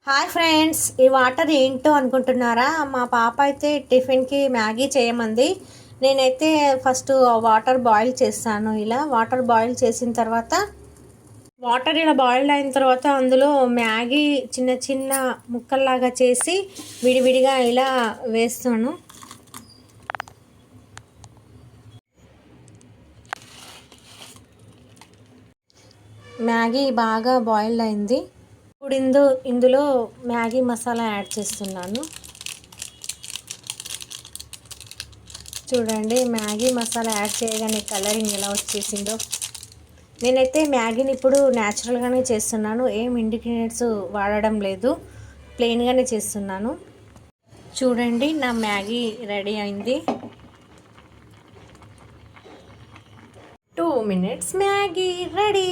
Hi friends, ఈ water ఏంటో అనుకుంటున్నారా? మా పాప అయితే టిఫిన్కి మ్యాగీ చేయమంది. నేనైతే ఫస్ట్ వాటర్ బాయిల్ చేస్తాను. ఇలా వాటర్ బాయిల్ చేసిన తర్వాత వాటర్ ఇలా బాయిల్డ్ అయిన తర్వాత అందులో మ్యాగీ చిన్న చిన్న ముక్కల్లాగా చేసి విడివిడిగా ఇలా వేస్తాను. మ్యాగీ బాగా బాయిల్డ్ అయింది. ఇప్పుడు ఇందులో మ్యాగీ మసాలా యాడ్ చేస్తున్నాను. చూడండి, మ్యాగీ మసాలా యాడ్ చేయగానే కలరింగ్ ఎలా వచ్చేసిందో. నేనైతే మ్యాగీని ఇప్పుడు న్యాచురల్గానే చేస్తున్నాను, ఏం ఇంగ్రీడియంట్స్ వాడడం లేదు, ప్లెయిన్గానే చేస్తున్నాను. చూడండి, నా మ్యాగీ రెడీ అయింది. 2 minutes మ్యాగీ రెడీ.